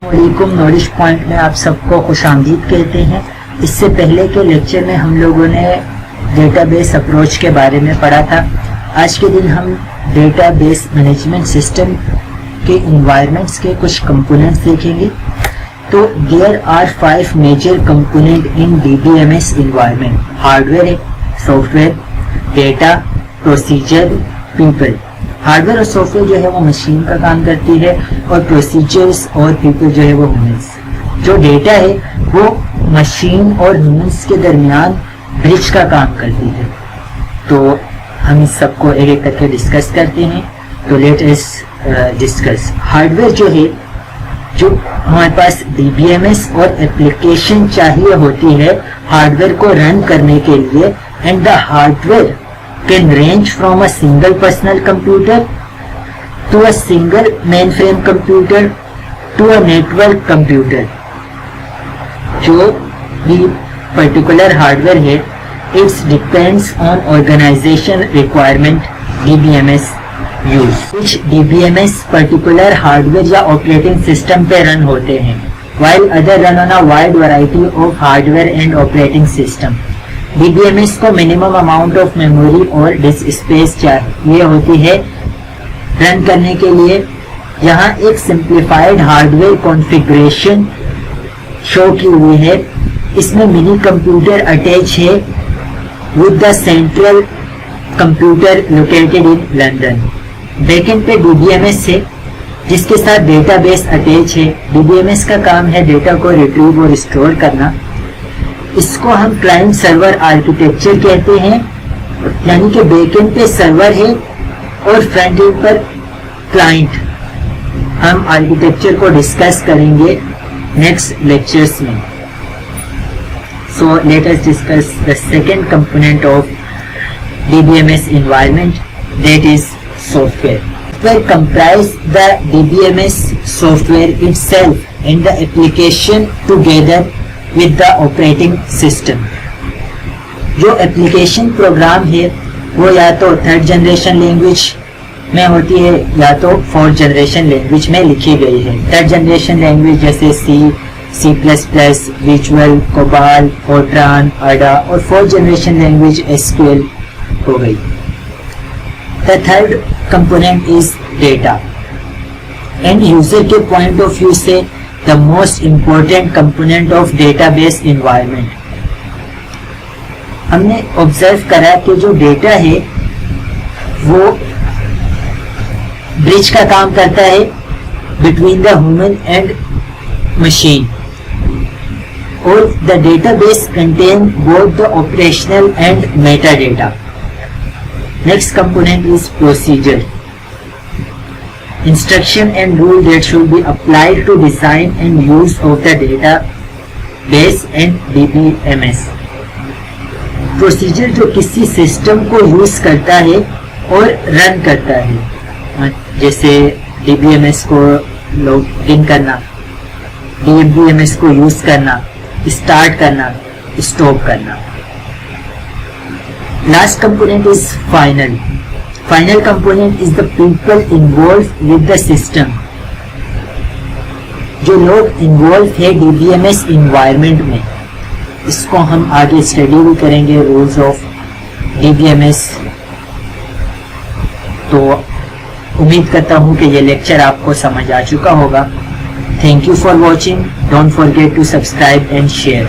علیکم knowledge point میں آپ سب کو خوش آمدید کہتے ہیں۔ اس سے پہلے کے لیکچر میں ہم لوگوں نے ڈیٹا بیس اپروچ کے بارے میں پڑھا تھا۔ آج کے دن ہم ڈیٹا بیس مینجمنٹ سسٹم کے انوائرمنٹس کے کچھ کمپوننٹس دیکھیں گے۔ تو there are 5 major component in DBMS environment. Hardware ہے، software, data, procedure, people. Hardware اور سافٹ ویئر جو ہے وہ مشین کا کام کرتی ہے، اور پروسیجرز اور پیپل جو ہے وہ ہیومنس۔ جو ڈیٹا ہے وہ مشین اور ہیومنس کے درمیان برج کا کام کرتی ہے۔ تو ہم اس سب کو ایک ایک کر کے ڈسکس کرتے ہیں۔ تو let us discuss. Hardware جو ہے، جو ہمارے پاس DBMS اور اپلیکیشن چاہیے ہوتی ہے ہارڈ ویئر کو رن کرنے کے لیے، and the hard where can range from a single personal computer to a single mainframe computer to a network computer۔ جو بھی particular hardware ہے it depends on organization requirement DBMS use۔ کچھ DBMS particular hardware یا operating system پہ رن ہوتے ہیں while other run on a wide variety of hardware and operating system۔ DBMS کو minimum amount of memory اور disk space چاہیے ہوتی ہے رن کرنے کے لیے۔ یہاں ایک سمپلیفائڈ ہارڈ ویئر کانفیگریشن شو کی ہوئی ہے۔ اس میں منی کمپیوٹر اٹیچ ہے with the central computer located in London. Back and پہ DBMS ہے جس کے ساتھ ڈیٹا بیس اٹیچ ہے۔ DBMS کا کام ہے ڈیٹا کو ریٹریو اور اسٹور کرنا۔ اس کو ہم کلائنٹ سرور آرکیٹیکچر کہتے ہیں، یعنی کہ بیک اینڈ پہ سرور ہے اور فرنٹ اینڈ پر کلائنٹ۔ ہم آرکیٹیکچر کو ڈسکس کریں گے نیکسٹ لیکچرز میں۔ So let us discuss the second component of DBMS environment, that is software. Software comprise the DBMS software itself and the application together with the operating system۔ جو application program ہے وہ یا تو 3rd generation language میں ہوتی ہے یا تو 4th جنریشن لینگویج میں لکھی گئی ہے۔ 3rd جنریشن لینگویج جیسے C++، ویژول، کوبال، فورٹران، ADA، اور 4th جنریشن لینگویج SQL ہو گئی۔ The third component is data۔ And user کے پوائنٹ آف ویو سے the most important component of database environment۔ ہم نے آبزرو کرا کہ جو ڈیٹا ہے وہ برج کا کام کرتا ہے between the human and machine, اور the database contain both the operational and metadata. Next component is procedure. Instruction and rule that should be applied to design and use of the database and DBMS۔ Procedure جو کسی system کو use کرتا ہے اور رن کرتا ہے، جیسے DBMS کو لاگ ان کرنا، DBMS کو یوز کرنا، اسٹارٹ کرنا، اسٹاپ کرنا۔ Last component is final. Final component is the people involved with the system۔ جو لوگ انوالو ہے DBMS environment میں، اس کو ہم آگے اسٹڈی بھی کریں گے، رولز آف DBMS۔ تو امید کرتا ہوں کہ یہ لیکچر آپ کو سمجھ آ چکا ہوگا۔ Thank you for watching. Don't forget to subscribe and share۔